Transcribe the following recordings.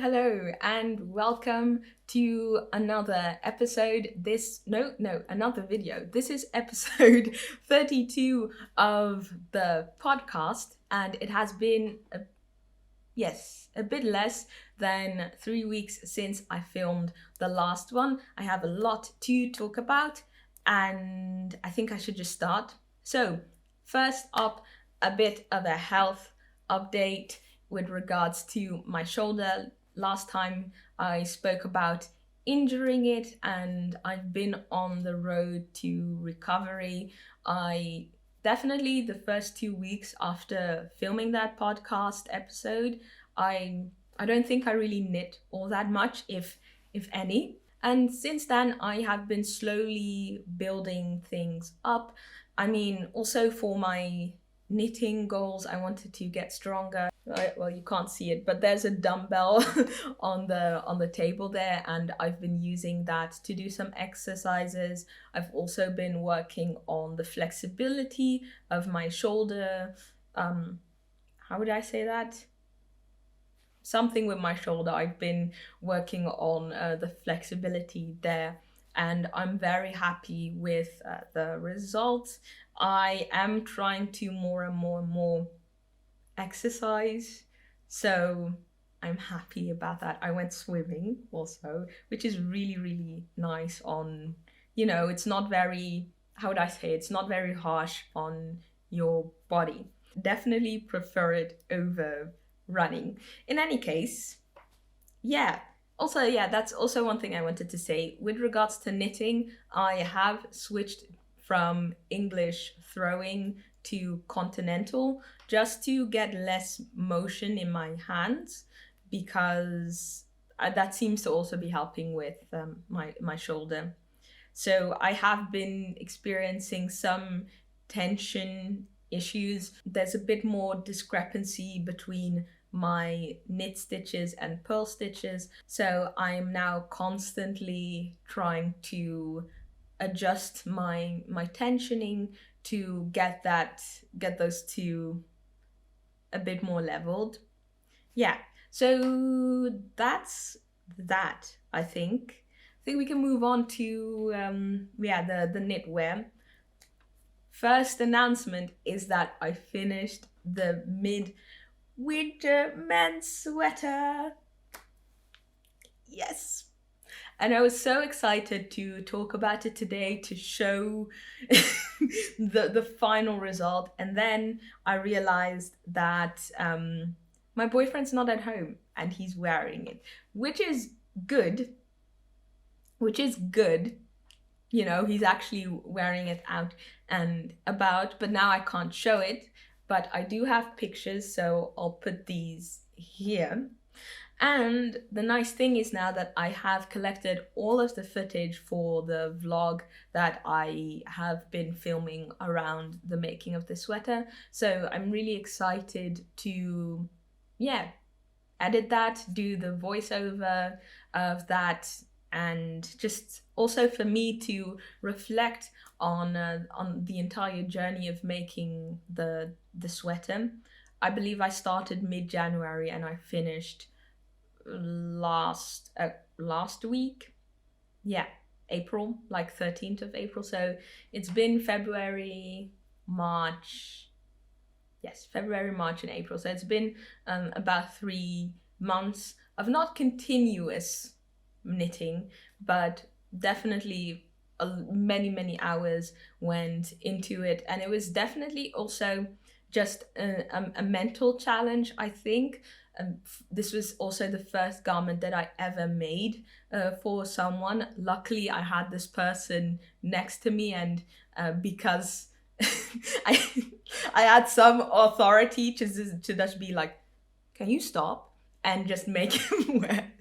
Hello, and welcome to another episode. Another video. This is episode 32 of the podcast, and it has been a bit less than 3 weeks since I filmed the last one. I have a lot to talk about, and I think I should just start. So, first up, a bit of a health update with regards to my shoulder. Last time I spoke about injuring it, and I've been on the road to recovery. I definitely, the first 2 weeks after filming that podcast episode, I don't think I really knit all that much, if any. And since then, I have been slowly building things up. I mean, also for my knitting goals, I wanted to get stronger. Well, you can't see it, but there's a dumbbell on the table there, and I've been using that to do some exercises. I've also been working on the flexibility of my shoulder. How would I say that? Something with my shoulder. I've been working on the flexibility there, and I'm very happy with the results. I am trying to more and more exercise, so I'm happy about that. I went swimming also, which is really nice on, it's not very, how would I say, it's not very harsh on your body. Definitely prefer it over running. In any case, that's also one thing I wanted to say. With regards to knitting, I have switched from English throwing to continental just to get less motion in my hands, because that seems to also be helping with my shoulder. So I have been experiencing some tension issues. There's a bit more discrepancy between my knit stitches and purl stitches, so I'm now constantly trying to adjust my tensioning to get those two a bit more leveled. So that's that. I think we can move on to the knitwear. First announcement is that I finished the midwinter men's sweater. Yes. And I was so excited to talk about it today, to show the final result. And then I realized that my boyfriend's not at home and he's wearing it, which is good. He's actually wearing it out and about, but now I can't show it. But I do have pictures, so I'll put these here. And the nice thing is now that I have collected all of the footage for the vlog that I have been filming around the making of the sweater. So I'm really excited to, edit that, do the voiceover of that, and just also for me to reflect on the entire journey of making the sweater. I believe I started mid-January and I finished last week, April, like 13th of April. So it's been February, March, and April. So it's been about 3 months of not continuous knitting, but definitely many hours went into it. And it was definitely also just a mental challenge, I think. This was also the first garment that I ever made for someone. Luckily, I had this person next to me, and because I had some authority to just be like, can you stop? And just make him wear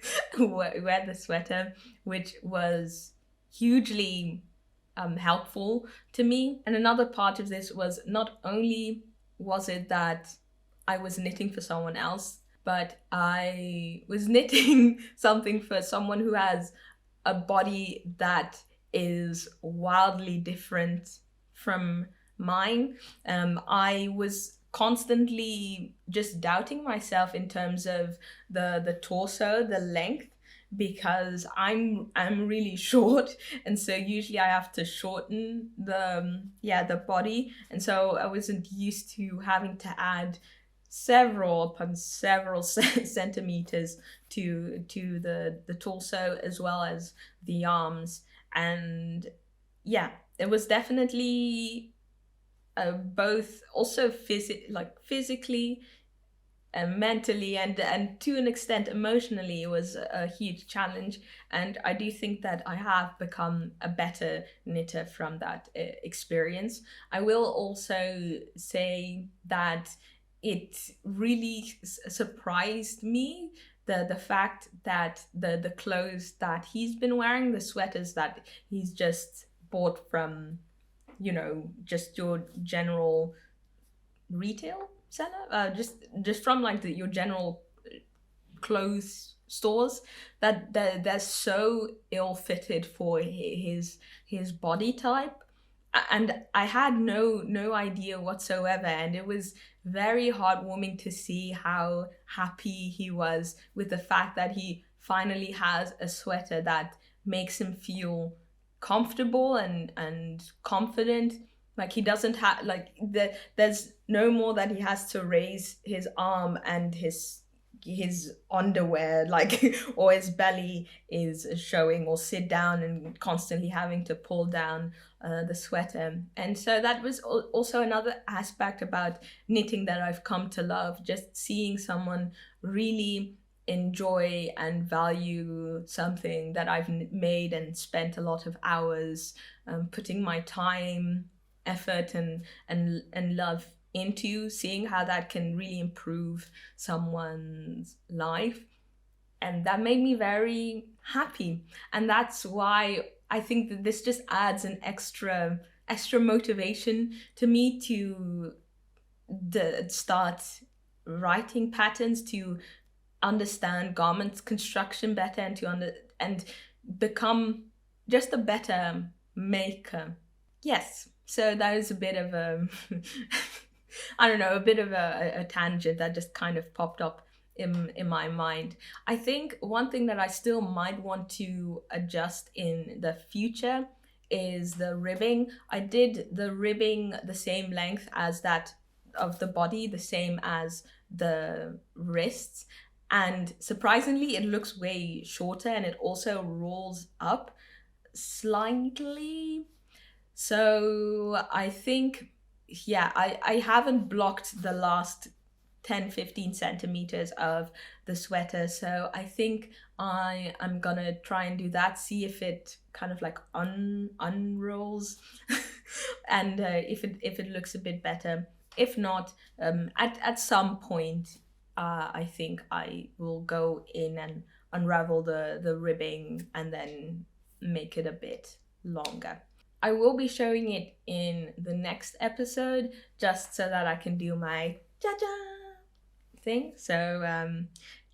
the sweater, which was hugely helpful to me. And another part of this was, not only was it that I was knitting for someone else, but I was knitting something for someone who has a body that is wildly different from mine. I was constantly just doubting myself in terms of the torso, the length, because I'm really short, and so usually I have to shorten the body, and so I wasn't used to having to add several upon several centimeters to the torso as well as the arms. And yeah, it was definitely both also physically and mentally and to an extent emotionally, it was a huge challenge. And I do think that I have become a better knitter from that experience. I will also say that it really surprised me, the fact that the clothes that he's been wearing, the sweaters that he's just bought from, just your general retail seller, just from like your general clothes stores, that they're so ill fitted for his body type. And I had no idea whatsoever, and it was very heartwarming to see how happy he was with the fact that he finally has a sweater that makes him feel comfortable and confident. Like he doesn't have like there's no more that he has to raise his arm and his underwear, like, or his belly is showing, or sit down and constantly having to pull down the sweater. And so that was also another aspect about knitting that I've come to love, just seeing someone really enjoy and value something that I've made and spent a lot of hours putting my time, effort, and love into, seeing how that can really improve someone's life. And that made me very happy. And that's why I think that this just adds an extra motivation to me to start writing patterns, to understand garment construction better, and and become just a better maker. Yes, so that is a bit of a I don't know, a bit of a tangent that just kind of popped up in my mind. I think one thing that I still might want to adjust in the future is the ribbing. I did the ribbing the same length as that of the body, the same as the wrists, and surprisingly it looks way shorter, and it also rolls up slightly. So I think, yeah, I haven't blocked the last 10-15 centimeters of the sweater, so I think I'm gonna try and do that, see if it kind of like unrolls and if it looks a bit better. If not, at some point I think I will go in and unravel the ribbing and then make it a bit longer. I will be showing it in the next episode, just so that I can do my ja-ja thing. So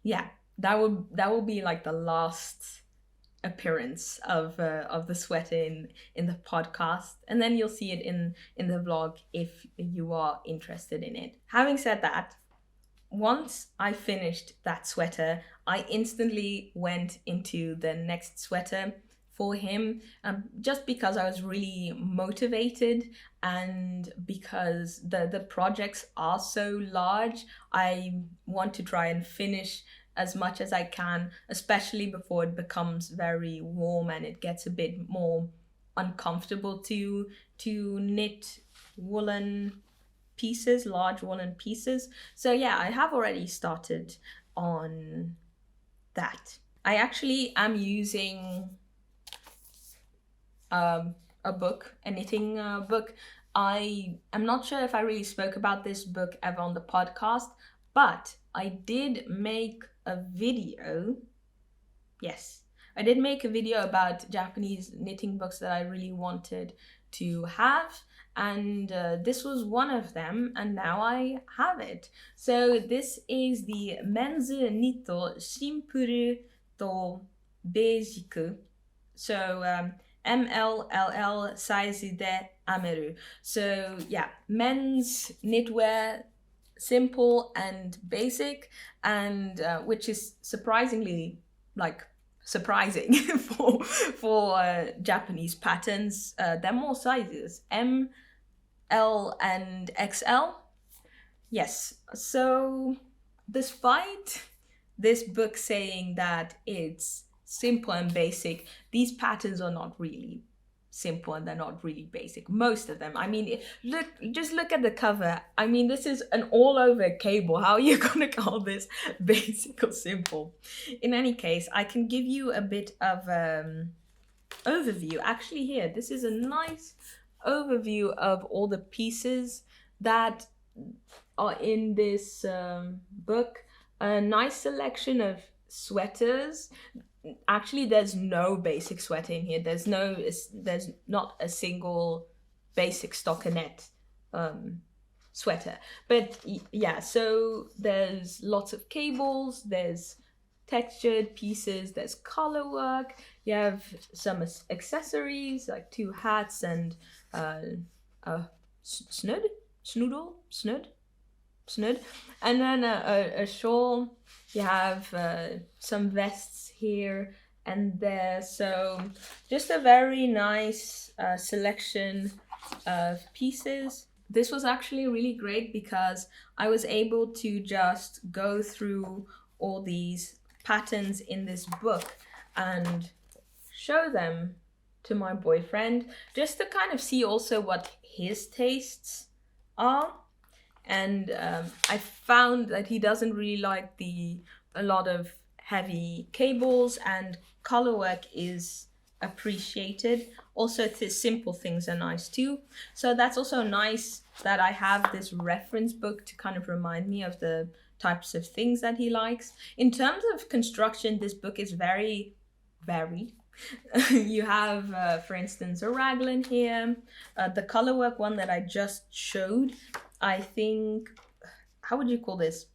yeah, that will be like the last appearance of the sweater in the podcast, and then you'll see it in the vlog if you are interested in it. Having said that, once I finished that sweater, I instantly went into the next sweater for him, just because I was really motivated, and because the projects are so large. I want to try and finish as much as I can, especially before it becomes very warm and it gets a bit more uncomfortable to knit woolen pieces, large woolen pieces. So yeah, I have already started on that. I actually am using a book, a knitting book. I am not sure if I really spoke about this book ever on the podcast, but I did make a video. Yes, I did make a video about Japanese knitting books that I really wanted to have, and this was one of them, and now I have it. So this is the Men's Nitto Simple to Basic. So MLLL size de ameru. So yeah, men's knitwear simple and basic, and which is surprisingly surprising for Japanese patterns. There are more sizes: M, L, and XL. Yes. So despite this book saying that it's simple and basic, these patterns are not really simple and they're not really basic. Most of them. I mean, just look at the cover. I mean, this is an all-over cable. How are you gonna call this basic or simple? In any case, I can give you a bit of overview. Actually, here, this is a nice overview of all the pieces that are in this book. A nice selection of sweaters. Actually, there's no basic sweater in here. There's not a single basic stockinette sweater. But yeah, so there's lots of cables, there's textured pieces, there's color work, you have some accessories like 2 hats and a snood, and then a shawl. You have some vests here and there. So just a very nice selection of pieces. This was actually really great because I was able to just go through all these patterns in this book and show them to my boyfriend, just to kind of see also what his tastes are. And I found that he doesn't really like a lot of heavy cables, and color work is appreciated. Also, the simple things are nice too. So that's also nice that I have this reference book to kind of remind me of the types of things that he likes. In terms of construction, this book is very varied. You have, for instance, a raglan here. The color work one that I just showed, I think, how would you call this?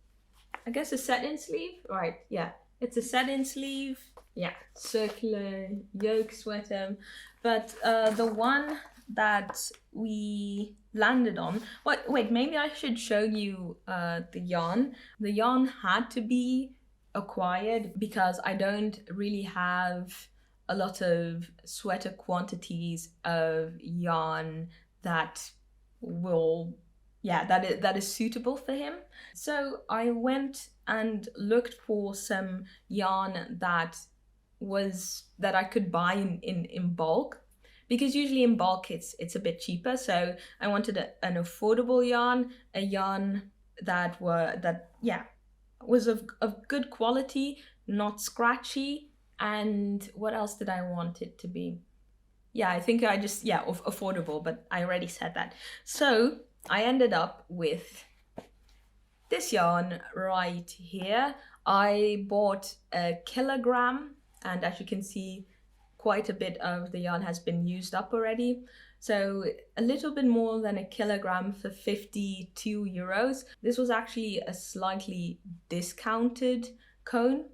I guess a set-in sleeve, right? Yeah, it's a set-in sleeve. Yeah, circular yoke sweater. But the one that we landed on, wait, maybe I should show you the yarn. The yarn had to be acquired because I don't really have a lot of sweater quantities of yarn that will, yeah, that is suitable for him. So I went and looked for some yarn that I could buy in bulk, because usually in bulk it's a bit cheaper. So I wanted an affordable yarn, a yarn that was of good quality, not scratchy. And what else did I want it to be? Yeah, I think I just, affordable, but I already said that. So I ended up with this yarn right here. I bought a kilogram, and as you can see, quite a bit of the yarn has been used up already. So a little bit more than a kilogram for 52 euros. This was actually a slightly discounted cone.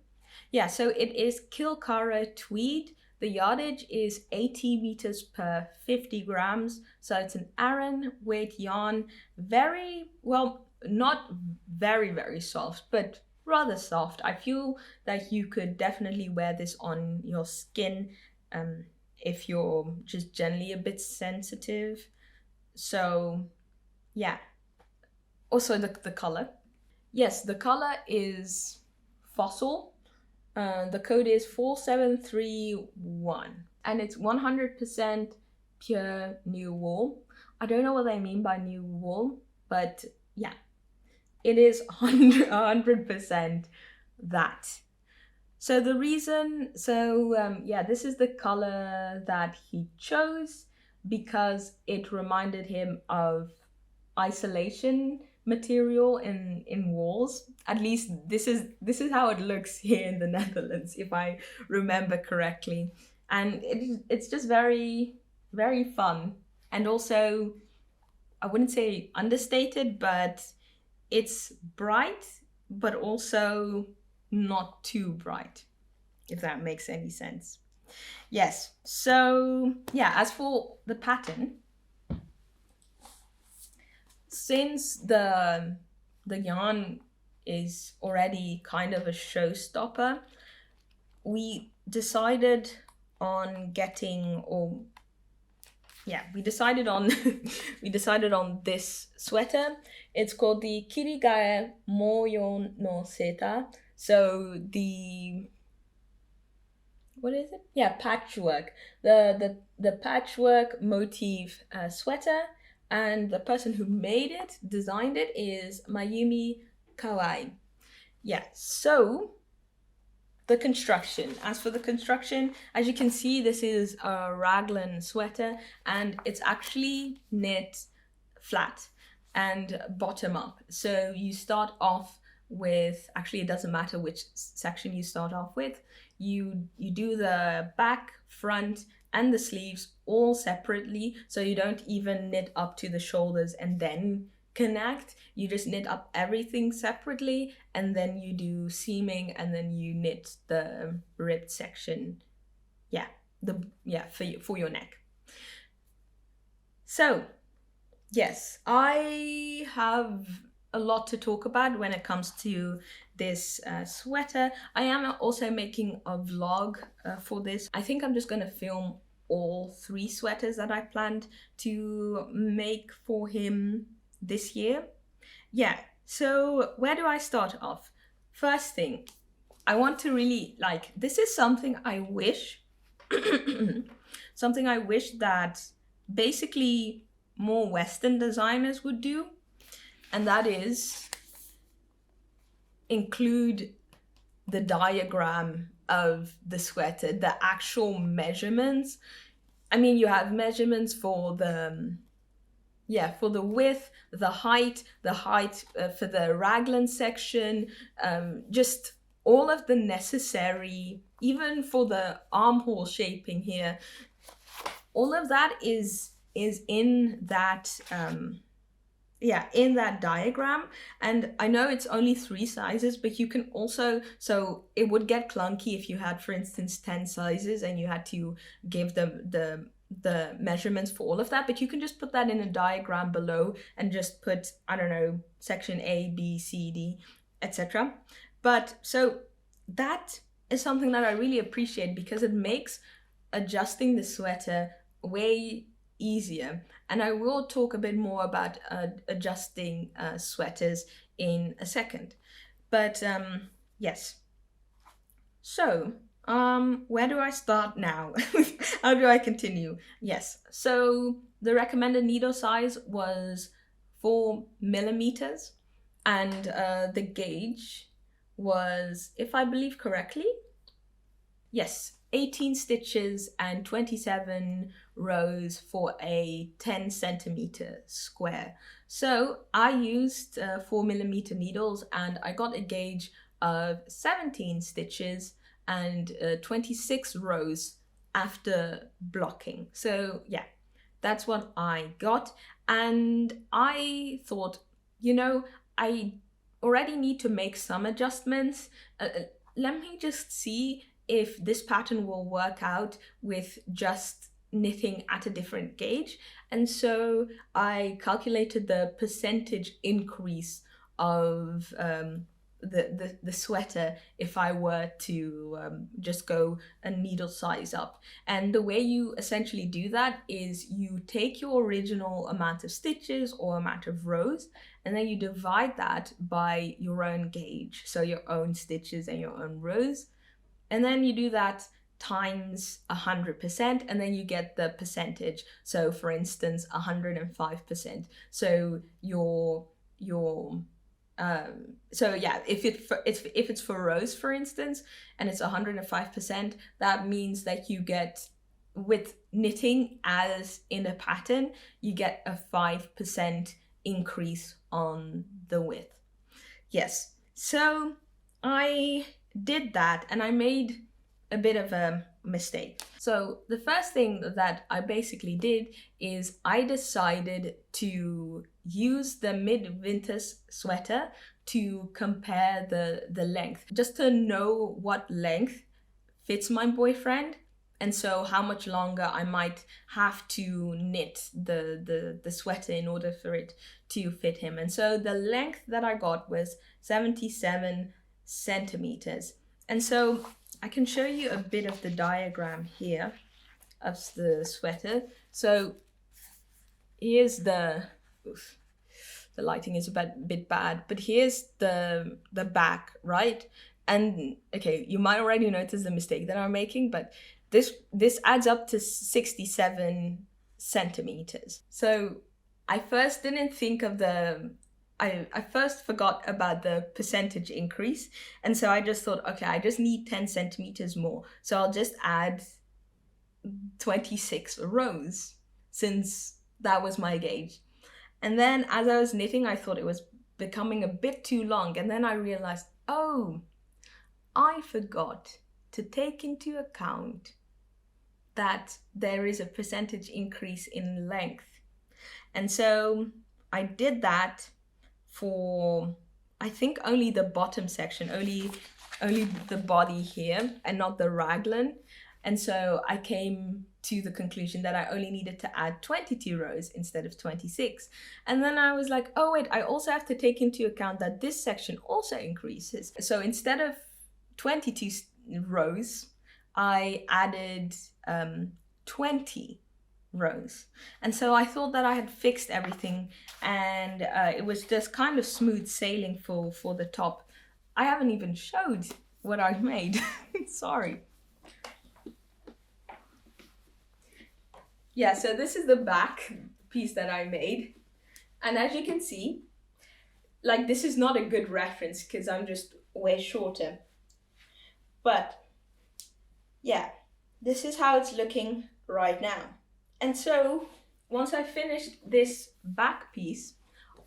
Yeah, so it is kilcarra tweed. The yardage is 80 meters per 50 grams. So it's an Aran weight yarn. Very, well, not very, very soft, but rather soft. I feel that you could definitely wear this on your skin if you're just generally a bit sensitive. So yeah. Also the color. Yes, the color is fossil. The code is 4731, and it's 100% pure new wool. I don't know what they mean by new wool, but yeah, it is 100% that. So the reason, this is the color that he chose because it reminded him of isolation material in walls. At least this is how it looks here in the Netherlands, if I remember correctly. And it's just very, very fun. And also, I wouldn't say understated, but it's bright, but also not too bright, if that makes any sense. Yes, so yeah, as for the pattern, since the the yarn is already kind of a showstopper, we decided on getting, or yeah, we decided on we decided on this sweater. It's called the Kirigare Moyon no Seta. So the, what is it? Yeah, patchwork. The patchwork motif sweater, and the person who made it, designed it, is Mayumi Caual. Yeah, so the construction. As for the construction, as you can see, this is a raglan sweater, and it's actually knit flat and bottom up. So you start off with, actually it doesn't matter which section you start off with, you do the back, front, and the sleeves all separately, so you don't even knit up to the shoulders and then connect. You just knit up everything separately, and then you do seaming, and then you knit the ribbed section, for your neck. So yes, I have a lot to talk about when it comes to this sweater. I am also making a vlog for this. I think I'm just going to film all 3 sweaters that I planned to make for him this year. Yeah, so where do I start off? First thing, I want to really, this is something I wish something I wish that basically more Western designers would do, and that is include the diagram of the sweater, the actual measurements. I mean, you have measurements for the for the width, the height for the raglan section, just all of the necessary, even for the armhole shaping here, all of that is in that in that diagram. And I know it's only 3 sizes, but you can also, so it would get clunky if you had, for instance, 10 sizes and you had to give them the measurements for all of that, but you can just put that in a diagram below and just put, I don't know, section A, B, C, D, etc. But so that is something that I really appreciate, because it makes adjusting the sweater way easier. And I will talk a bit more about adjusting sweaters in a second. But yes. So where do I start now? How do I continue? Yes, so the recommended needle size was 4 millimeters, and the gauge was, if I believe correctly, yes, 18 stitches and 27 rows for a 10 centimeter square. So I used 4 millimeter needles, and I got a gauge of 17 stitches and 26 rows after blocking. So yeah, that's what I got. And I thought, I already need to make some adjustments. Let me just see if this pattern will work out with just knitting at a different gauge. And so I calculated the percentage increase of the sweater if I were to just go a needle size up. And the way you essentially do that is you take your original amount of stitches or amount of rows, and then you divide that by your own gauge, so your own stitches and your own rows, and then you do that times 100%, and then you get the percentage. So for instance, 105%. So so yeah, if it's for rows, for instance, and it's 105%, that means that you get, with knitting as in a pattern, you get a 5% increase on the width. Yes, so I did that, and I made a bit of a mistake. So the first thing that I basically did is I decided to use the midwinter sweater to compare the length, just to know what length fits my boyfriend. and so how much longer I might have to knit the sweater in order for it to fit him. And so the length that I got was 77 centimeters. And so I can show you a bit of the diagram here of the sweater. So here's the lighting is a bit bad, but here's the back, right? And okay, you might already notice the mistake that I'm making, but this adds up to 67 centimeters. So I first didn't think of I first forgot about the percentage increase, and so I just thought, okay, I just need 10 centimeters more, so I'll just add 26 rows, since that was my gauge. And then as I was knitting, I thought it was becoming a bit too long, and then I realized, oh, I forgot to take into account that there is a percentage increase in length. And so I did that for, I think, only the bottom section, only the body here, and not the raglan. And so I came to the conclusion that I only needed to add 22 rows instead of 26. And then I was like, oh wait, I also have to take into account that this section also increases. So instead of 22 rows, I added 20 rows. And so I thought that I had fixed everything, and it was just kind of smooth sailing for the top. I haven't even showed what I made. Sorry. Yeah, so this is the back piece that I made. And as you can see, like, this is not a good reference because I'm just way shorter. But yeah, this is how it's looking right now. And so once I finished this back piece,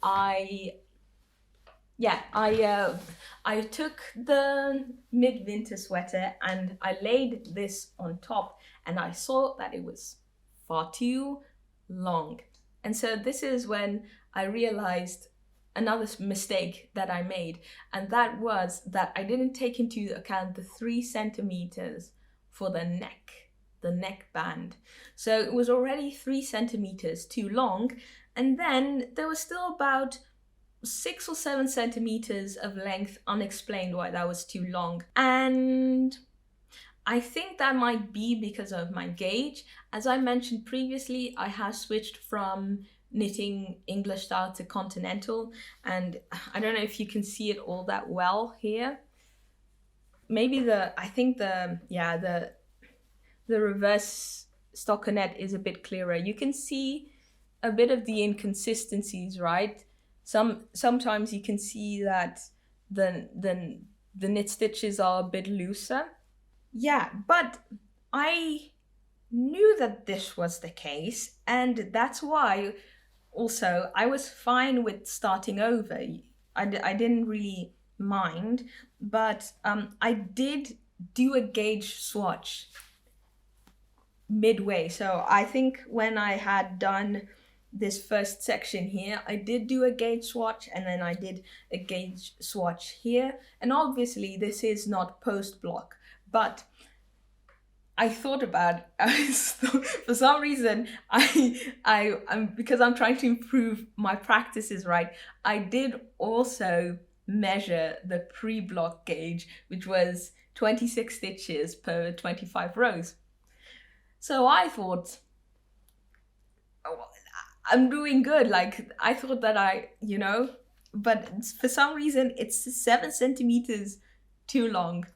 I took the midwinter sweater and I laid this on top, and I saw that it was far too long. And so this is when I realized another mistake that I made, and that was that I didn't take into account the 3 centimeters for the neck band. So it was already 3 centimeters too long, and then there was still about 6 or 7 centimeters of length unexplained why that was too long. And I think that might be because of my gauge. As I mentioned previously, I have switched from knitting English style to continental, and I don't know if you can see it all that well here. Maybe the reverse stockinette is a bit clearer. You can see a bit of the inconsistencies, right? Sometimes you can see that the knit stitches are a bit looser. Yeah, but I knew that this was the case, and that's why also I was fine with starting over. I didn't really mind, but I did do a gauge swatch midway. So I think when I had done this first section here, I did do a gauge swatch, and then I did a gauge swatch here. And obviously this is not post block, but I thought about for some reason I'm because I'm trying to improve my practices, right? I did also measure the pre-block gauge, which was 26 stitches per 25 rows. So I thought, oh, I'm doing good. Like, I thought that but for some reason it's 7 centimeters too long.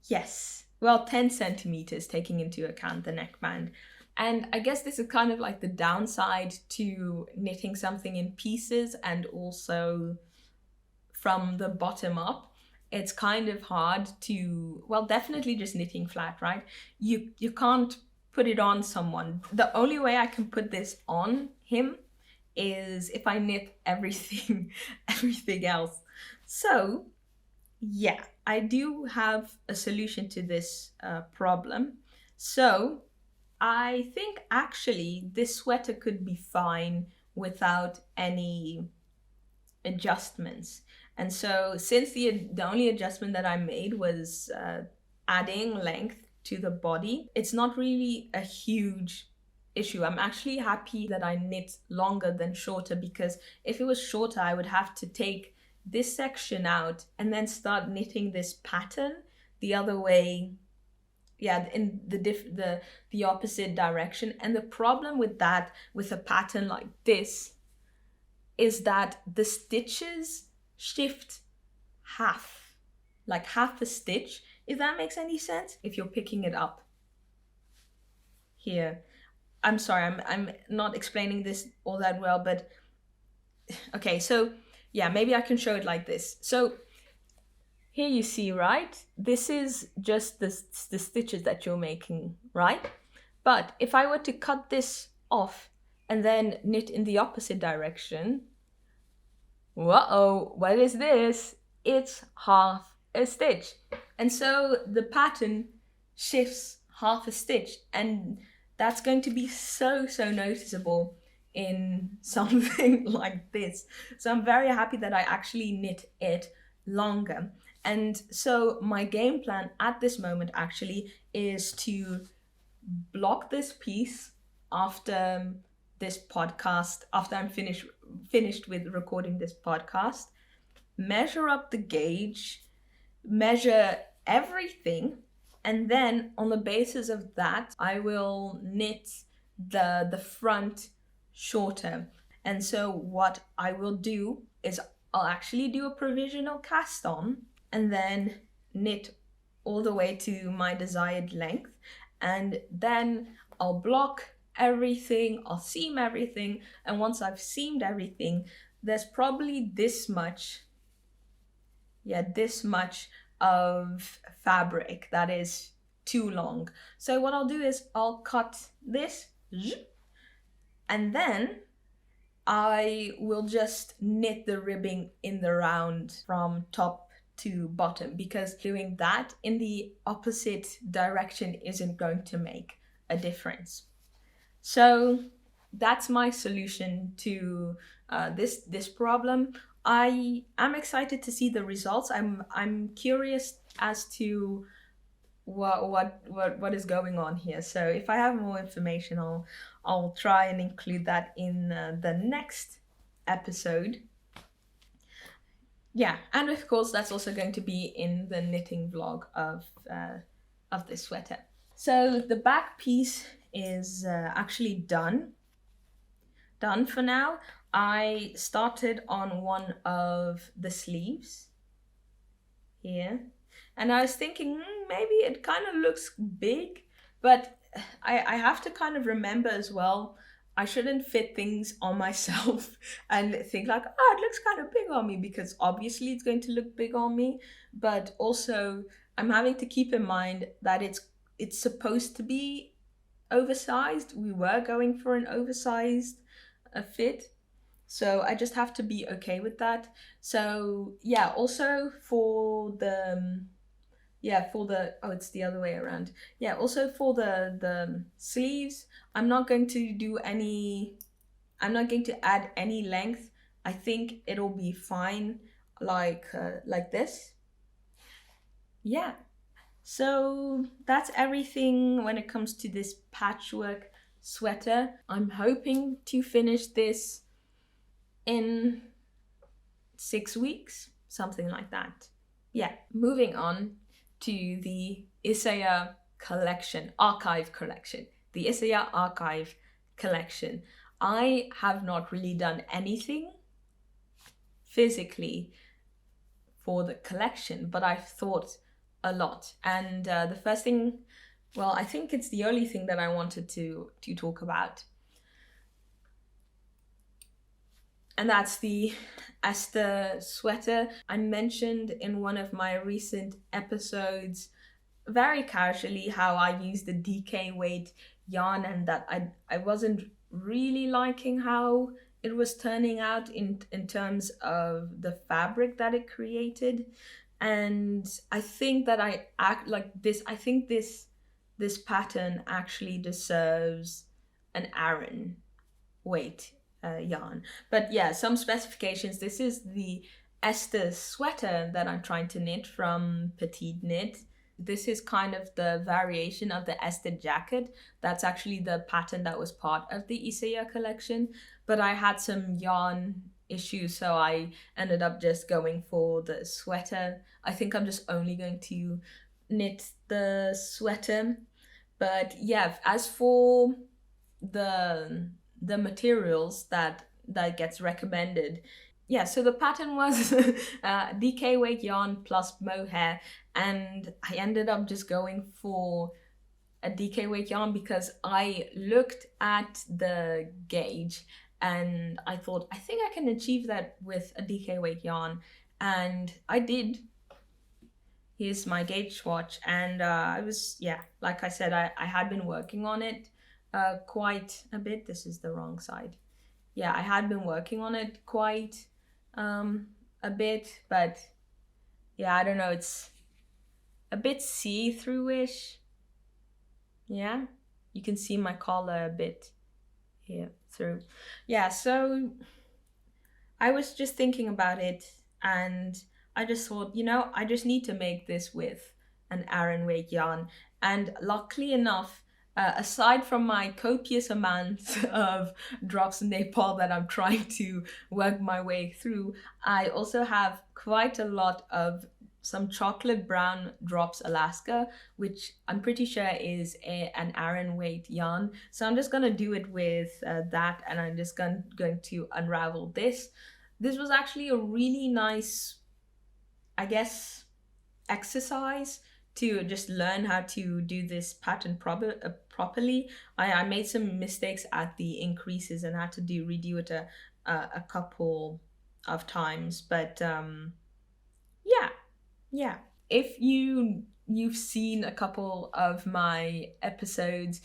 Yes. Well, 10 centimeters taking into account the neckband. And I guess this is kind of like the downside to knitting something in pieces and also from the bottom up. It's kind of hard to, well, definitely just knitting flat, right? You can't put it on someone. The only way I can put this on him is if I knit everything else. So yeah, I do have a solution to this problem. So I think actually this sweater could be fine without any adjustments. And so since the only adjustment that I made was adding length to the body. It's not really a huge issue. I'm actually happy that I knit longer than shorter, because if it was shorter, I would have to take this section out and then start knitting this pattern the other way, in the opposite direction. And the problem with that, with a pattern like this, is that the stitches shift half a stitch, if that makes any sense. If you're picking it up here, I'm sorry, I'm not explaining this all that well, but okay, so yeah, maybe I can show it like this. So here you see, right? This is just the stitches that you're making, right? But if I were to cut this off and then knit in the opposite direction, whoa, what is this? It's half a stitch. And so the pattern shifts half a stitch, and that's going to be so noticeable in something like this. So I'm very happy that I actually knit it longer. And so my game plan at this moment actually is to block this piece after this podcast, after I'm finished with recording this podcast, measure up the gauge, measure everything, and then on the basis of that, I will knit the front shorter. And so what I will do is I'll actually do a provisional cast on and then knit all the way to my desired length. And then I'll block everything, I'll seam everything. And once I've seamed everything, there's probably this much of fabric that is too long. So what I'll do is I'll cut this, and then I will just knit the ribbing in the round from top to bottom, because doing that in the opposite direction isn't going to make a difference. So that's my solution to this problem. I am excited to see the results. I'm curious as to what is going on here. So if I have more information, I'll try and include that in the next episode. Yeah, and of course that's also going to be in the knitting vlog of this sweater. So the back piece is actually done for now. I started on one of the sleeves here, and I was thinking maybe it kind of looks big, but I have to kind of remember as well, I shouldn't fit things on myself and think like, oh, it looks kind of big on me, because obviously it's going to look big on me, but also I'm having to keep in mind that it's supposed to be oversized. We were going for an oversized fit, so I just have to be okay with that. So yeah, also for the it's the other way around. Yeah, also for the sleeves, I'm not going to add any length. I think it'll be fine like this. Yeah, so that's everything when it comes to this patchwork sweater. I'm hoping to finish this in 6 weeks, something like that. Yeah, moving on to the Isager archive collection. The Isager archive collection. I have not really done anything physically for the collection, but I've thought a lot. And the first thing, well, I think it's the only thing that I wanted to talk about. And that's the Esther sweater. I mentioned in one of my recent episodes very casually how I used the DK weight yarn, and that I wasn't really liking how it was turning out in terms of the fabric that it created. And I think that I think this pattern actually deserves an Aran weight yarn. But yeah, some specifications. This is the Esther sweater that I'm trying to knit from Petite Knit. this is kind of the variation of the Esther jacket. That's actually the pattern that was part of the isager collection, but I had some yarn issues, so I ended up just going for the sweater. I think I'm just only going to knit the sweater. But yeah, as for the materials that gets recommended, yeah, so the pattern was DK weight yarn plus mohair, and I ended up just going for a DK weight yarn because I looked at the gauge and I thought, I think I can achieve that with a DK weight yarn, and I did. Here's my gauge swatch, and I was, yeah, like I said, I had been working on it quite a bit. This is the wrong side. Yeah, I had been working on it quite a bit, but yeah, I don't know, it's a bit see-through-ish. Yeah, you can see my collar a bit here through. Yeah, so I was just thinking about it, and I just thought, you know, I just need to make this with an Aran weight yarn. And luckily enough, aside from my copious amount of drops in Nepal that I'm trying to work my way through, I also have quite a lot of some chocolate brown drops Alaska, which I'm pretty sure is an Aran weight yarn. So I'm just gonna do it with that, and I'm just going to unravel this. This was actually a really nice, I guess, exercise to just learn how to do this pattern properly. I made some mistakes at the increases and had to redo it a couple of times, but yeah. If you've seen a couple of my episodes,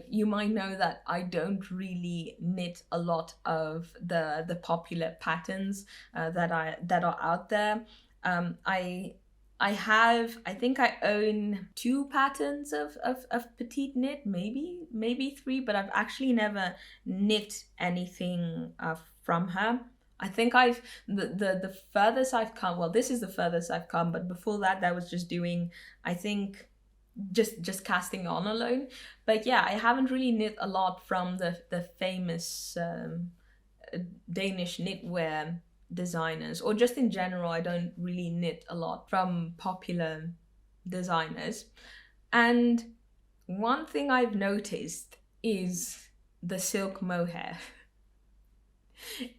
you might know that I don't really knit a lot of the popular patterns that are out there. I think I own 2 patterns of petite knit, maybe 3, but I've actually never knit anything from her. I think the furthest I've come, well, this is the furthest I've come, but before that was just doing, I think, just casting on alone. But yeah, I haven't really knit a lot from the famous Danish knitwear designers, or just in general, I don't really knit a lot from popular designers. And one thing I've noticed is the silk mohair.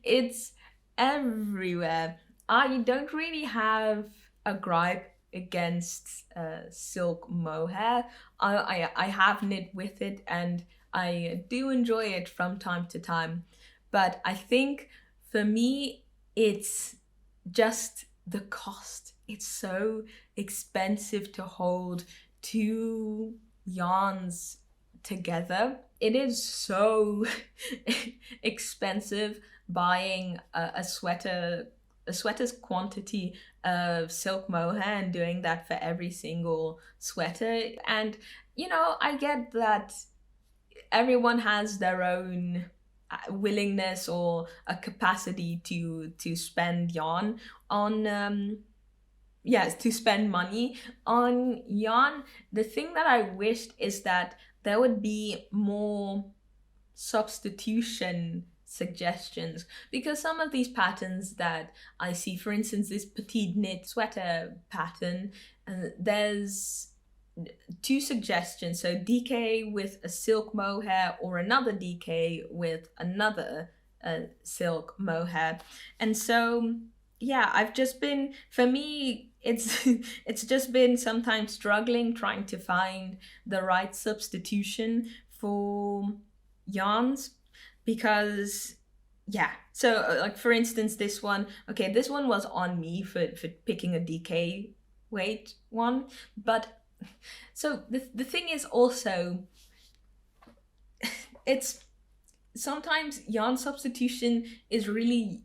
It's everywhere. I don't really have a gripe against silk mohair. I have knit with it and I do enjoy it from time to time, but I think for me it's just the cost. It's so expensive to hold 2 yarns together. It is so expensive buying a sweater's quantity of silk mohair and doing that for every single sweater. And you know, I get that everyone has their own willingness or a capacity to spend yarn on to spend money on yarn. The thing that I wished is that there would be more substitution suggestions, because some of these patterns that I see, for instance this petite knit sweater pattern, there's 2 suggestions, so DK with a silk mohair or another DK with another silk mohair. And so yeah, I've just been, for me it's just been sometimes struggling trying to find the right substitution for yarns, because yeah, so like for instance this one was on me for picking a DK weight one, but so the thing is also, it's sometimes yarn substitution is really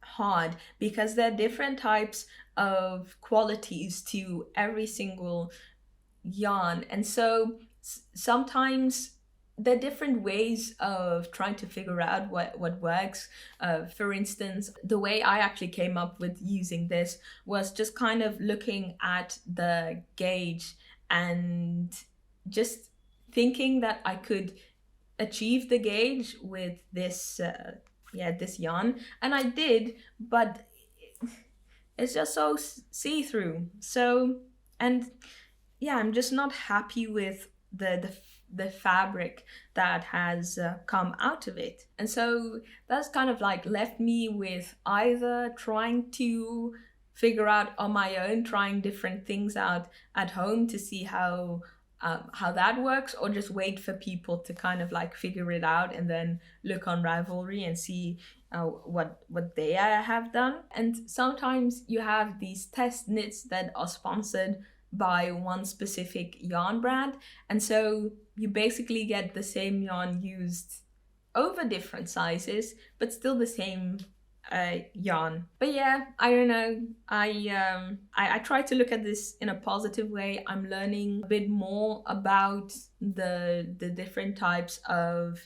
hard because there are different types of qualities to every single yarn, and so sometimes there are different ways of trying to figure out what works. For instance, the way I actually came up with using this was just kind of looking at the gauge and just thinking that I could achieve the gauge with this this yarn, and I did, but it's just so see-through. So, and yeah, I'm just not happy with the fabric that has come out of it. And so that's kind of like left me with either trying to figure out on my own, trying different things out at home to see how that works, or just wait for people to kind of like figure it out and then look on Ravelry and see what they have done. And sometimes you have these test knits that are sponsored by one specific yarn brand, and so you basically get the same yarn used over different sizes, but still the same yarn. But yeah, I don't know. I try to look at this in a positive way. I'm learning a bit more about the different types of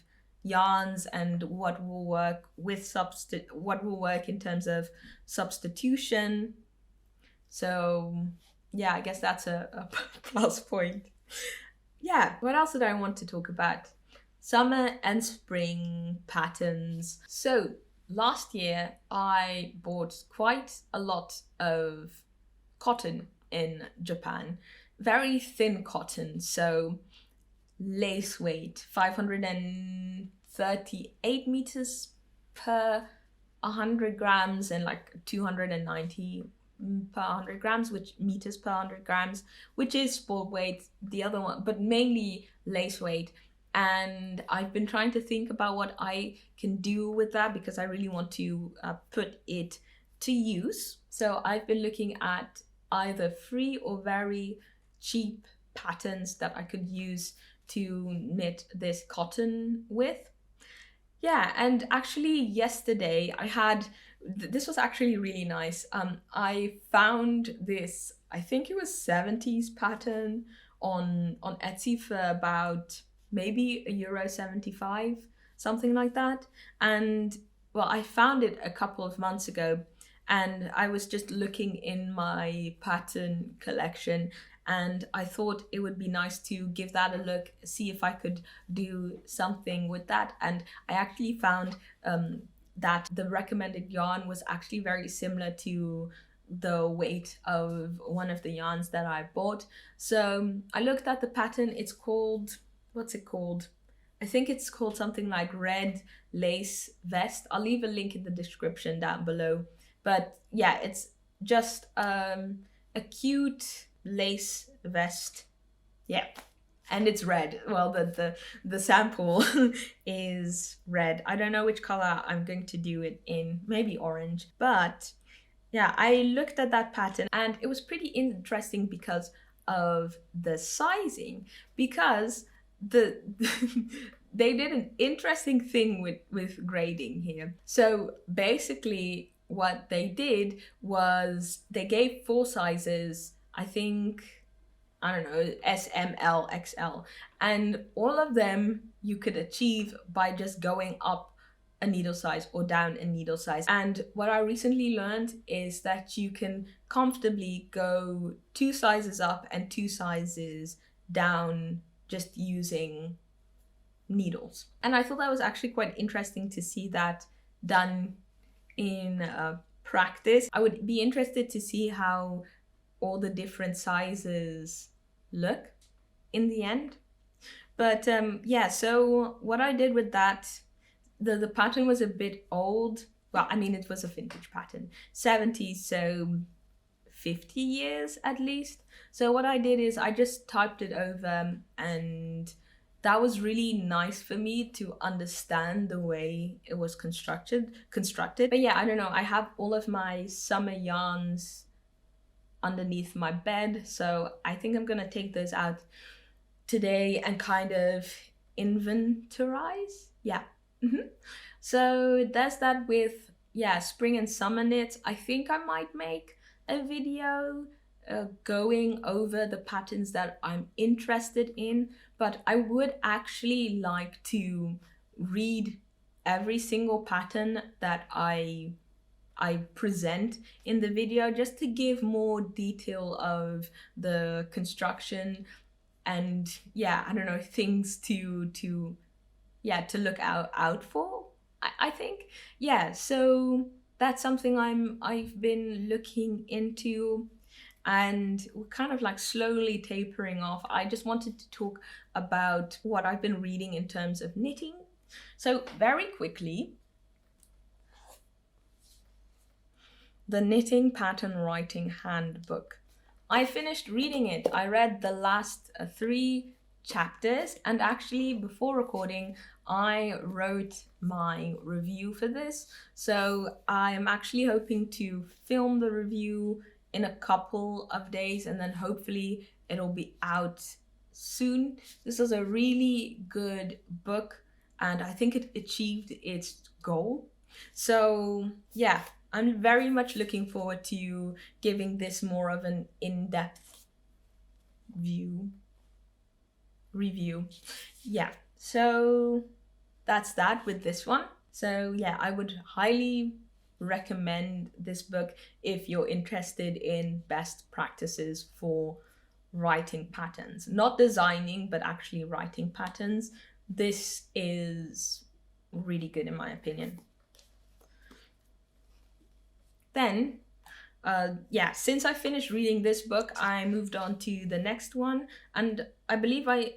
yarns and what will work with what will work in terms of substitution. So yeah, I guess that's a plus point. Yeah, what else did I want to talk about? Summer and spring patterns. So last year I bought quite a lot of cotton in Japan, very thin cotton, so lace weight 538 meters per 100 grams and like 290 per 100 grams, which meters per 100 grams, which is sport weight, the other one, but mainly lace weight. And I've been trying to think about what I can do with that, because I really want to put it to use. So I've been looking at either free or very cheap patterns that I could use to knit this cotton with. Yeah, and actually yesterday I had, this was actually really nice. I found this, I think it was 70s pattern on Etsy for about maybe €1.75, something like that. And well, I found it a couple of months ago, and I was just looking in my pattern collection, and I thought it would be nice to give that a look, see if I could do something with that. And I actually found that the recommended yarn was actually very similar to the weight of one of the yarns that I bought. So I looked at the pattern. It's called, what's it called? I think it's called something like Red Lace Vest. I'll leave a link in the description down below. But yeah, it's just a cute lace vest. Yeah. And it's red. Well, the sample is red. I don't know which color I'm going to do it in. Maybe orange. But yeah, I looked at that pattern and it was pretty interesting because of the sizing. Because they did an interesting thing with grading here. So basically what they did was they gave 4 sizes, I think, I don't know, S, M, L, XL. And all of them you could achieve by just going up a needle size or down a needle size. And what I recently learned is that you can comfortably go 2 sizes up and 2 sizes down just using needles. And I thought that was actually quite interesting to see that done in practice. I would be interested to see how all the different sizes look in the end. But yeah, so what I did with that, the pattern was a bit old. Well, I mean, it was a vintage pattern, 70s, so 50 years at least. So what I did is I just typed it over, and that was really nice for me to understand the way it was constructed. But yeah, I don't know, I have all of my summer yarns underneath my bed, so I think I'm gonna take those out today and kind of inventorize. Yeah. So there's that with, yeah, spring and summer knits. I think I might make a video going over the patterns that I'm interested in, but I would actually like to read every single pattern that I I present in the video, just to give more detail of the construction and I don't know, things to look out for, I think. So that's something I've been looking into, and we're kind of like slowly tapering off. I just wanted to talk about what I've been reading in terms of knitting. So very quickly, the Knitting Pattern Writing Handbook. I finished reading it. I read the last 3 chapters, and actually before recording I wrote my review for this. So I am actually hoping to film the review in a couple of days, and then hopefully it'll be out soon. This is a really good book, and I think it achieved its goal. So I'm very much looking forward to giving this more of an in-depth review. So that's that with this one. So I would highly recommend this book if you're interested in best practices for writing patterns. Not designing, but actually writing patterns. This is really good in my opinion. Then, since I finished reading this book, I moved on to the next one, and I believe I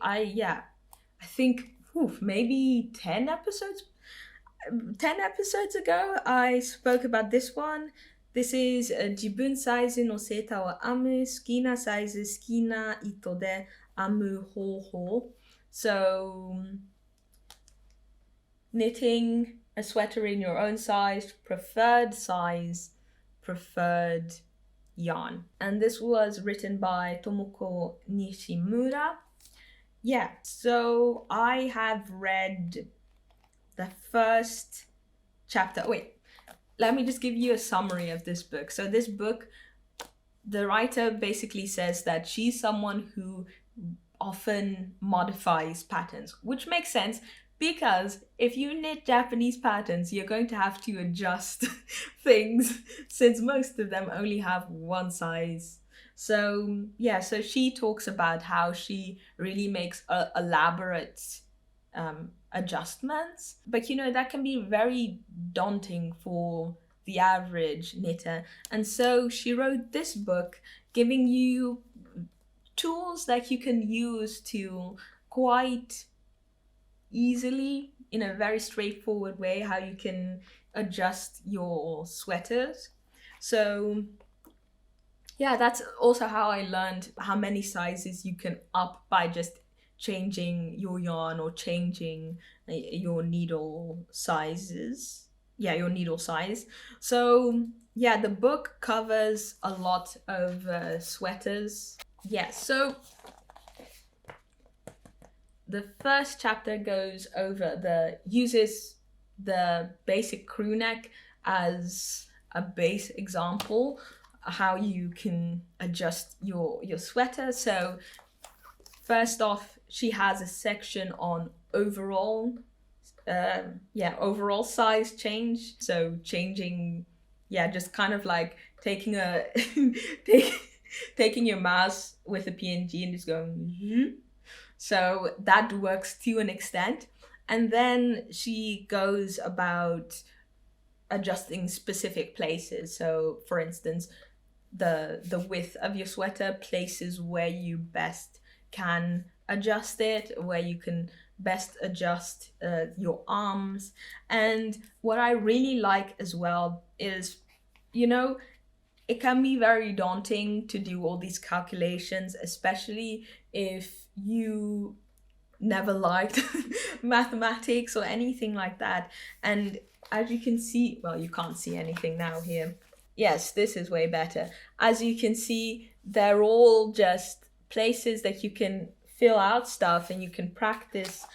think maybe 10 episodes ago, I spoke about this one. This is Jibun Saizu no Seta wa Amu, Skina Saizu Skina Ito de Amu Ho. So, knitting a sweater in your own size, preferred yarn. And this was written by Tomoko Nishimura. So I have read the first chapter. Wait, let me just give you a summary of this book. So this book, the writer basically says that she's someone who often modifies patterns, which makes sense, because if you knit Japanese patterns, you're going to have to adjust things, since most of them only have one size. So so she talks about how she really makes elaborate adjustments, but that can be very daunting for the average knitter. And so she wrote this book giving you tools that you can use to quite easily, in a very straightforward way, how you can adjust your sweaters. So that's also how I learned how many sizes you can up by just changing your yarn or changing your needle sizes. Your needle size. So the book covers a lot of sweaters. So the first chapter goes over uses the basic crew neck as a base example, how you can adjust your sweater. So first off, she has a section on overall size change. So changing, just kind of like taking taking your mouse with a PNG and just going. So that works to an extent. And then she goes about adjusting specific places. So for instance, the width of your sweater, places where you best can adjust it, where you can best adjust your arms. And what I really like as well is, it can be very daunting to do all these calculations, especially if you never liked mathematics or anything like that. And as you can see, well, you can't see anything now here. Yes, this is way better. As you can see, they're all just places that you can fill out stuff, and you can practice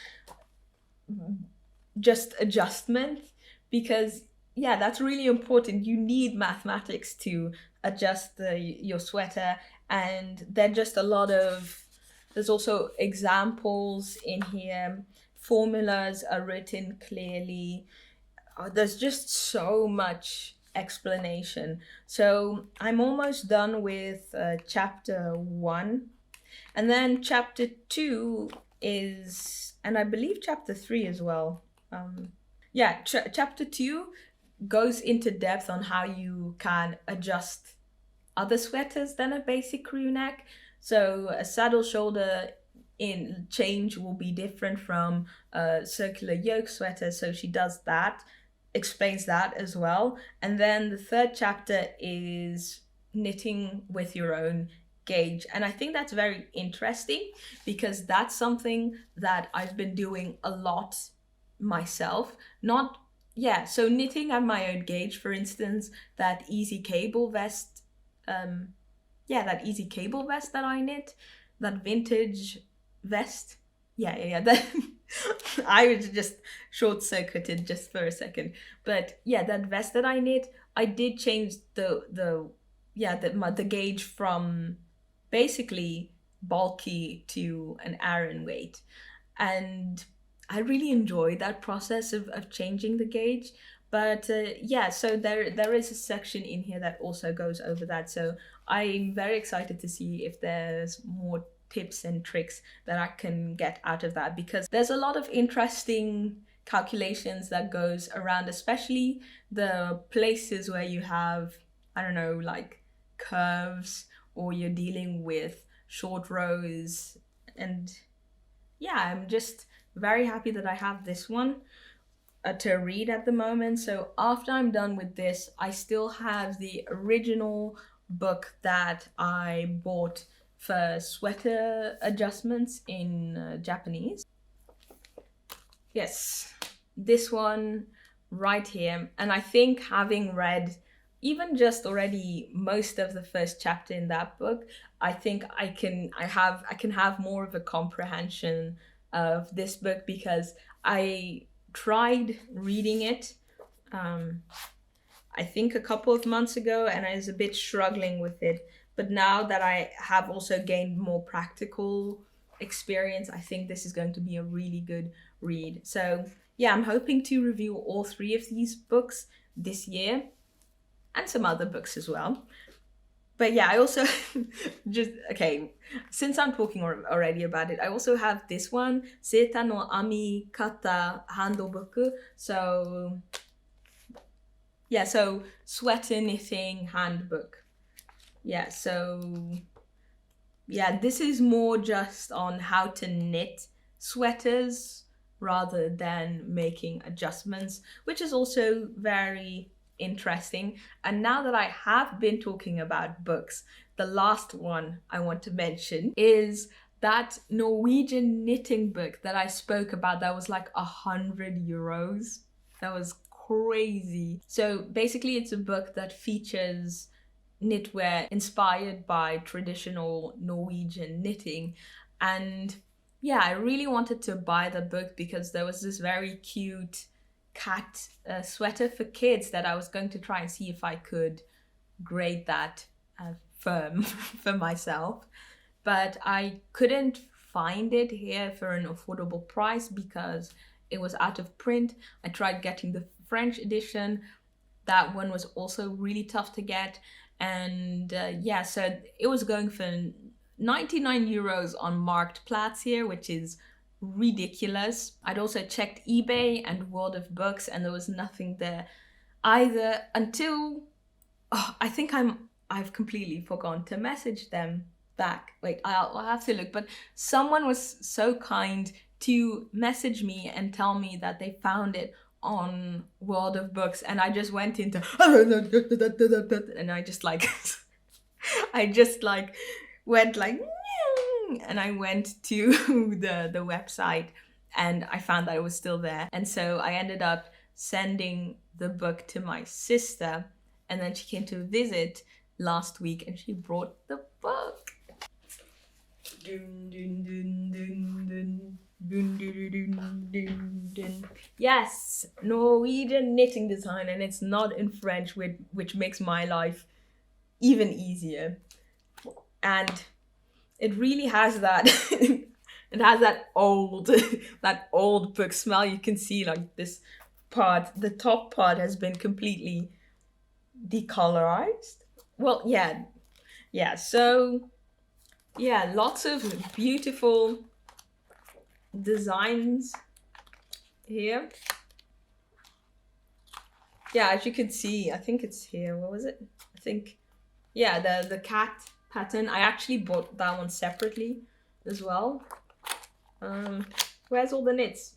just adjustment, because that's really important. You need mathematics to adjust your sweater, and there's also examples in here. Formulas are written clearly. There's just so much explanation. So I'm almost done with chapter 1, and then chapter 2 is, and I believe chapter 3 as well. Chapter 2 goes into depth on how you can adjust other sweaters than a basic crew neck. So a saddle shoulder in change will be different from a circular yoke sweater. So she does that, explains that as well. And then the third chapter is knitting with your own gauge. And I think that's very interesting because that's something that I've been doing a lot myself. So knitting at my own gauge, for instance, that easy cable vest, that easy cable vest that I knit, that vintage vest. That I was just short-circuited just for a second. But yeah, that vest that I knit, I did change the gauge from basically bulky to an Aran weight. And I really enjoyed that process of changing the gauge. But so there is a section in here that also goes over that. So I'm very excited to see if there's more tips and tricks that I can get out of that, because there's a lot of interesting calculations that goes around, especially the places where you have, I don't know, like curves, or you're dealing with short rows. And yeah, I'm just very happy that I have this one to read at the moment. So after I'm done with this, I still have the original book that I bought for sweater adjustments in Japanese. Yes, this one right here. And I think, having read even just already most of the first chapter in that book, I think I can have more of a comprehension of this book, because I tried reading it I think a couple of months ago, and I was a bit struggling with it. But now that I have also gained more practical experience, I think this is going to be a really good read. So yeah, I'm hoping to review all 3 of these books this year, and some other books as well. But yeah, I also since I'm talking already about it, I also have this one, Seita no Ami Kata Handbook. So yeah, so sweater knitting handbook. Yeah, so yeah, this is more just on how to knit sweaters rather than making adjustments, which is also very interesting. And now that I have been talking about books, the last one I want to mention is that Norwegian knitting book that I spoke about that was like 100 euros. That was crazy. So basically it's a book that features knitwear inspired by traditional Norwegian knitting. And yeah, I really wanted to buy the book because there was this very cute cat sweater for kids that I was going to try and see if I could grade that firm for myself. But I couldn't find it here for an affordable price because it was out of print. I tried getting the French edition. That one was also really tough to get. And so it was going for 99 euros on Marktplaats here, which is ridiculous. I'd also checked eBay and World of Books, and there was nothing there either until I think I've completely forgotten to message them back. Wait, I'll have to look. But someone was so kind to message me and tell me that they found it on World of Books, and I just went into and I just went like, and I went to the website and I found that it was still there. And so I ended up sending the book to my sister, and then she came to visit last week and she brought the book. Dun, dun, dun, dun, dun. Dun, dun, dun, dun, dun. Yes, Norwegian knitting design, and it's not in French, which makes my life even easier. And it really has that it has that old book smell. You can see like this part, the top part has been completely decolorized. Well, yeah. So yeah, lots of beautiful designs here. Yeah, as you can see, I think it's here. What was it? I think, yeah, the cat pattern. I actually bought that one separately as well. Where's all the knits?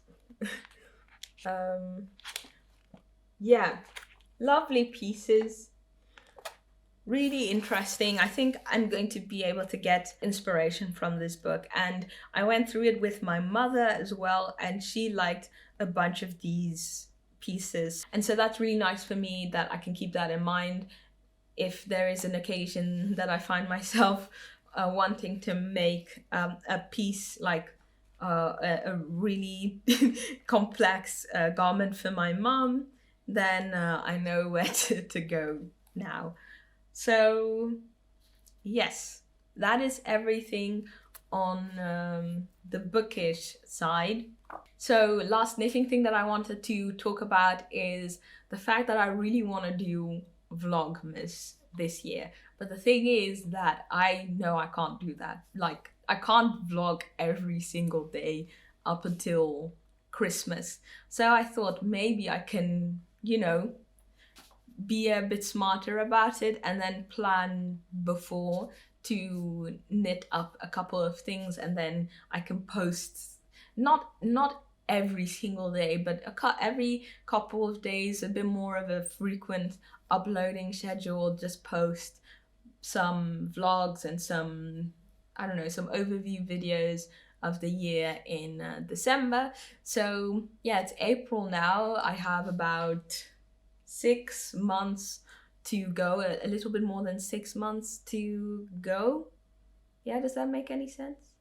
Yeah, lovely pieces. Really interesting. I think I'm going to be able to get inspiration from this book. And I went through it with my mother as well, and she liked a bunch of these pieces. And so that's really nice for me that I can keep that in mind if there is an occasion that I find myself wanting to make a piece like a really complex garment for my mom, then I know where to go now. So yes, that is everything on the bookish side. So last knitting thing that I wanted to talk about is the fact that I really want to do vlogmas this year. But the thing is that I know I can't do that. Like, I can't vlog every single day up until Christmas. So I thought maybe I can, be a bit smarter about it and then plan before to knit up a couple of things, and then I can post not every single day, but every couple of days, a bit more of a frequent uploading schedule. Just post some vlogs and some, I don't know, some overview videos of the year in December. So yeah, it's April now. I have about 6 months to go, a little bit more than 6 months to go. Yeah, does that make any sense?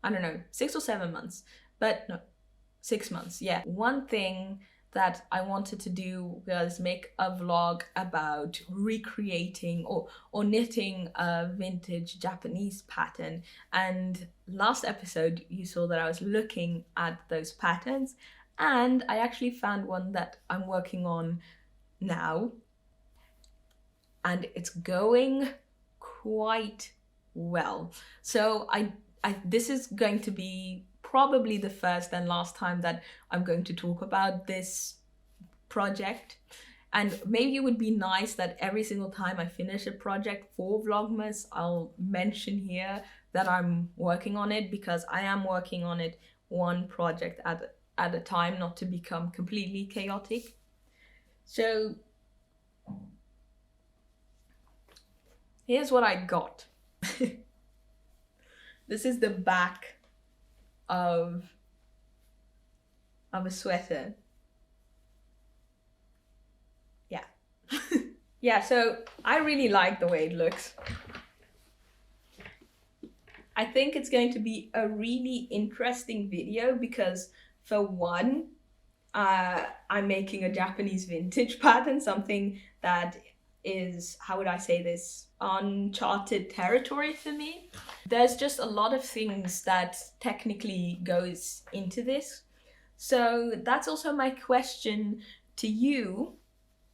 I don't know, 6 or 7 months, but no, 6 months. Yeah. One thing that I wanted to do was make a vlog about recreating or knitting a vintage Japanese pattern. And last episode you saw that I was looking at those patterns, and I actually found one that I'm working on now, and it's going quite well. So this is going to be probably the first and last time that I'm going to talk about this project. And maybe it would be nice that every single time I finish a project for Vlogmas, I'll mention here that I'm working on it, because I am working on it one project at a time, not to become completely chaotic. So here's what I got. This is the back of a sweater. Yeah. Yeah, so I really like the way it looks. I think it's going to be a really interesting video because, for one, I'm making a Japanese vintage pattern, something that is, how would I say this, uncharted territory for me. There's just a lot of things that technically goes into this. So that's also my question to you,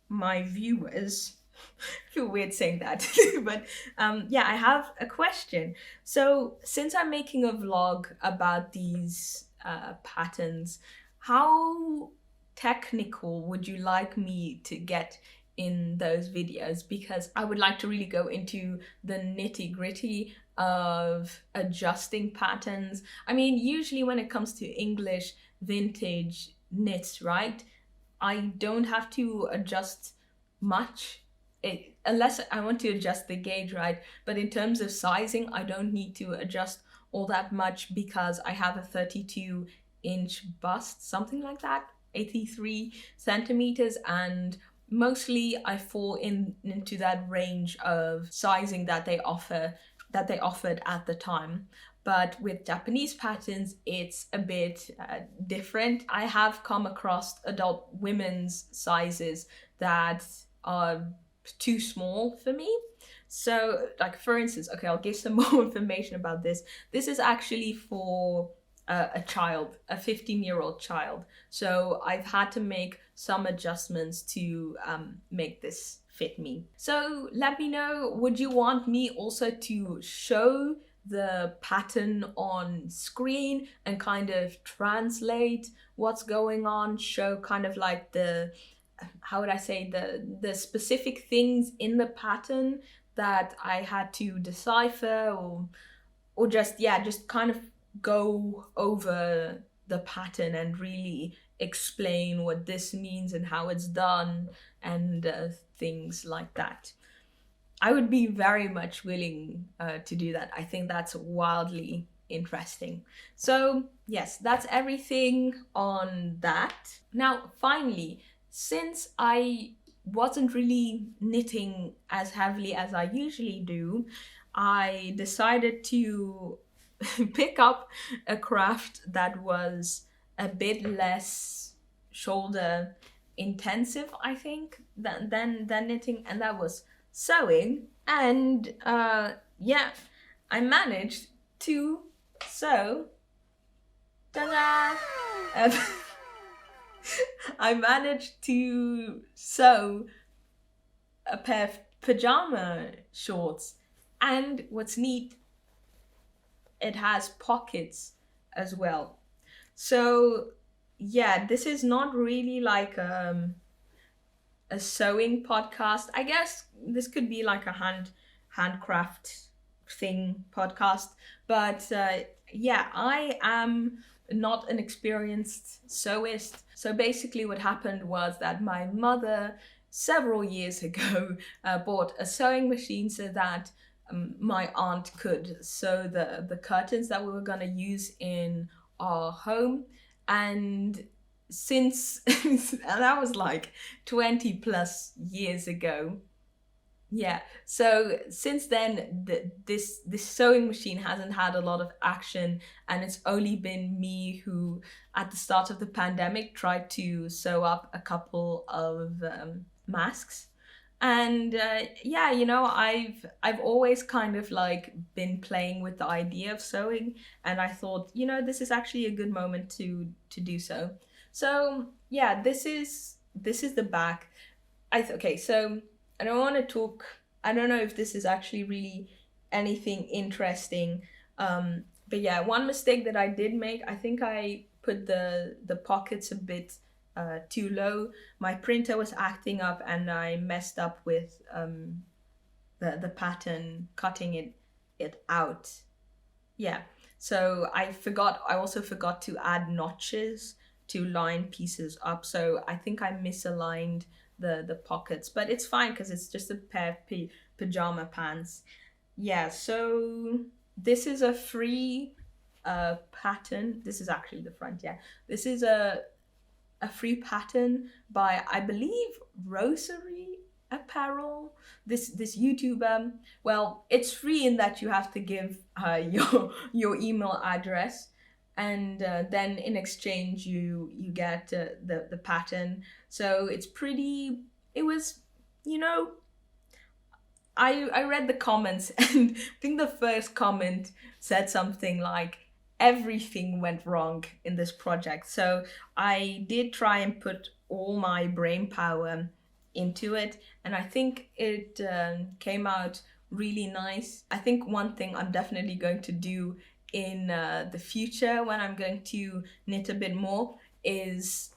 my viewers. I feel weird saying that, but yeah, I have a question. So since I'm making a vlog about these patterns, how technical would you like me to get in those videos? Because I would like to really go into the nitty-gritty of adjusting patterns. I mean, usually when it comes to English vintage knits, right, I don't have to adjust much, unless I want to adjust the gauge, right? But in terms of sizing, I don't need to adjust all that much because I have a 32-inch bust, something like that, 83 centimeters, and mostly I fall into that range of sizing that they offered at the time. But with Japanese patterns, it's a bit different. I have come across adult women's sizes that are too small for me. So, like, for instance, okay, I'll give some more information about this. This is actually for a child, a 15-year-old child. So I've had to make some adjustments to make this fit me. So let me know, would you want me also to show the pattern on screen and kind of translate what's going on, show kind of like the, how would I say, the specific things in the pattern that I had to decipher, or just, yeah, just kind of go over the pattern and really explain what this means and how it's done, and things like that. I would be very much willing to do that. I think that's wildly interesting. So yes, that's everything on that. Now, finally, since I wasn't really knitting as heavily as I usually do, I decided to pick up a craft that was a bit less shoulder intensive, I think, than knitting, and that was sewing. And yeah, I managed to sew. Ta-da! I managed to sew a pair of pajama shorts, and what's neat, it has pockets as well. So yeah, this is not really like a sewing podcast. I guess this could be like a handcraft thing podcast, but yeah, I am not an experienced sewist. So basically what happened was that my mother several years ago bought a sewing machine so that my aunt could sew the curtains that we were going to use in our home. And since and that was like 20 plus years ago, yeah, so since then this sewing machine hasn't had a lot of action, and it's only been me who at the start of the pandemic tried to sew up a couple of masks. And yeah, you know, I've always kind of like been playing with the idea of sewing, and I thought, you know, this is actually a good moment to do so. So yeah, this is the back. Okay, so I don't want to talk, I don't know if this is actually really anything interesting, but yeah, one mistake that I did make, I think I put the pockets a bit too low. My printer was acting up and I messed up with the pattern, cutting it out. Yeah, so I also forgot to add notches to line pieces up, so I think I misaligned the pockets, but it's fine because it's just a pair of pajama pants. Yeah, so this is a free pattern. This is actually the front, yeah. This is a free pattern by, I believe, Rosary Apparel, this YouTuber. Well, it's free in that you have to give your email address, and then in exchange you get the pattern. So it's pretty, it was, you know, I read the comments, and I think the first comment said something like, everything went wrong in this project. So I did try and put all my brain power into it, and I think it came out really nice. I think one thing I'm definitely going to do in the future when I'm going to knit a bit more is,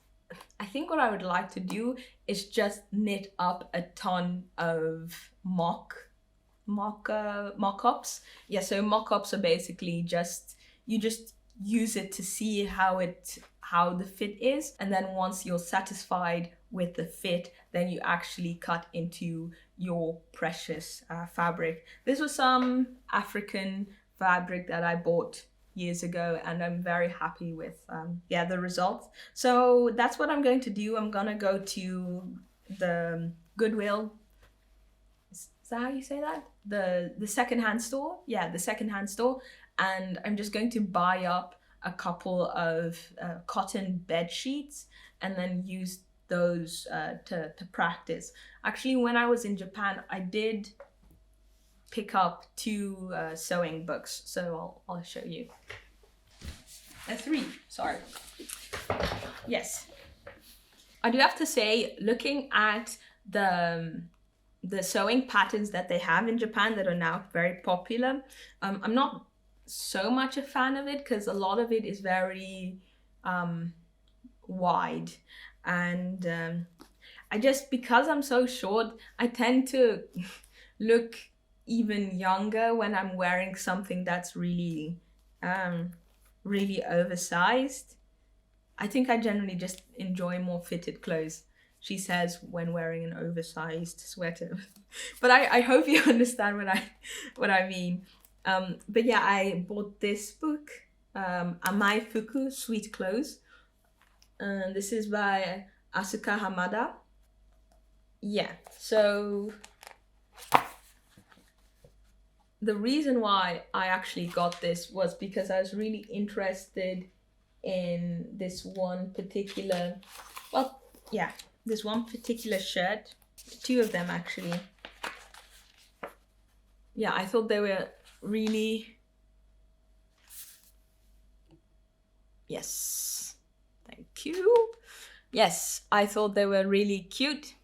I think what I would like to do is just knit up a ton of mock-ups. Yeah, so mock-ups are basically just, you just use it to see how the fit is, and then once you're satisfied with the fit, then you actually cut into your precious fabric. This was some African fabric that I bought years ago, and I'm very happy with the results. So that's what I'm going to do. I'm gonna go to the Goodwill. Is that how you say that? The secondhand store? Yeah, the secondhand store. And I'm just going to buy up a couple of cotton bed sheets and then use those to practice. Actually, when I was in Japan, I did pick up 2 sewing books, so I'll show you. a 3, sorry. Yes. I do have to say, looking at the sewing patterns that they have in Japan that are now very popular, I'm not so much a fan of it because a lot of it is very wide, and I just, because I'm so short, I tend to look even younger when I'm wearing something that's really really oversized. I think I generally just enjoy more fitted clothes, she says, when wearing an oversized sweater. But I hope you understand what I mean. But yeah, I bought this book, Amai Fuku, Sweet Clothes. This is by Asuka Hamada. Yeah, so the reason why I actually got this was because I was really interested in this one particular, well, yeah, this one particular shirt. 2 of them actually. Yeah, I thought they were really, yes, thank you. Yes, I thought they were really cute.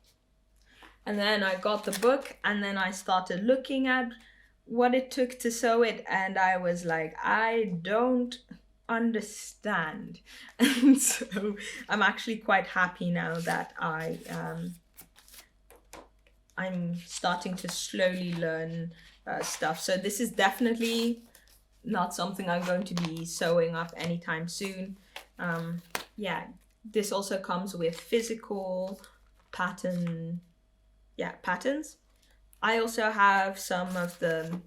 And then I got the book and then I started looking at what it took to sew it, and I was like, I don't understand. And so I'm actually quite happy now that I'm starting to slowly learn stuff. So this is definitely not something I'm going to be sewing up anytime soon. Yeah, this also comes with physical patterns. I also have some of the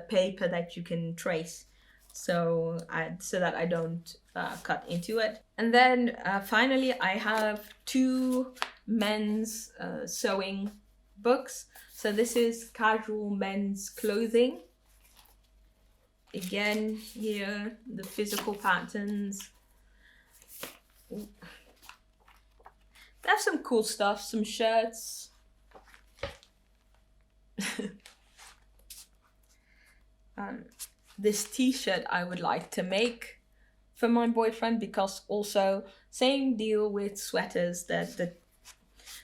paper that you can trace, so that I don't cut into it. And then finally, I have 2 men's sewing books. So this is Casual Men's Clothing. Again, here the physical patterns. They have some cool stuff, some shirts. This t-shirt I would like to make for my boyfriend, because also same deal with sweaters, that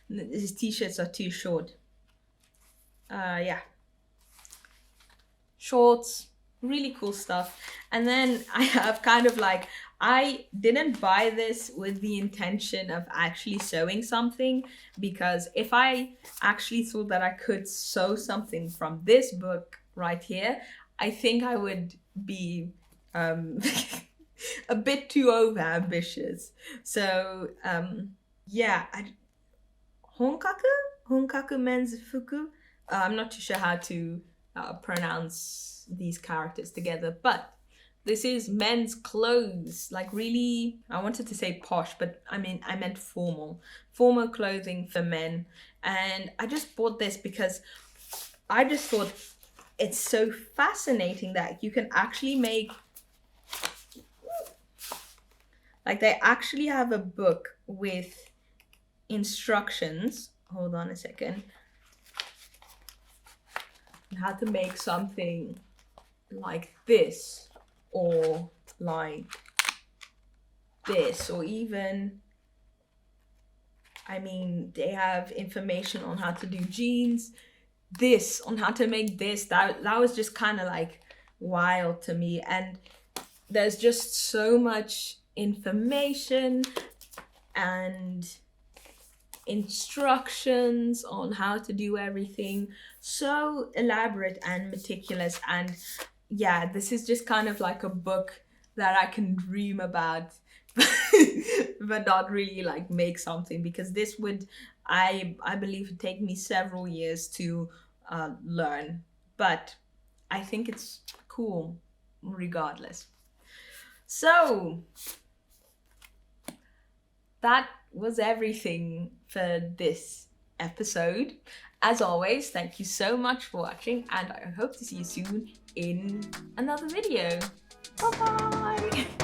these t-shirts are too short. Yeah, shorts, really cool stuff. And then I have kind of like, I didn't buy this with the intention of actually sewing something, because if I actually thought that I could sew something from this book right here, I think I would be a bit too over ambitious. So yeah, Honkaku men's fuku. I'm not too sure how to pronounce these characters together, but this is men's clothes, like really, I wanted to say posh, but I meant formal clothing for men. And I just bought this because I just thought it's so fascinating that you can actually make, like, they actually have a book with instructions. Hold on a second. How to make something like this, or like this, or even, I mean, they have information on how to do jeans, this, on how to make this. That was just kind of like wild to me. And there's just so much information and instructions on how to do everything, so elaborate and meticulous. And yeah, this is just kind of like a book that I can dream about but not really like make something, because this would, I believe, take me several years to learn. But I think it's cool regardless. So that was everything for this episode. As always, thank you so much for watching, and I hope to see you soon in another video. Bye bye!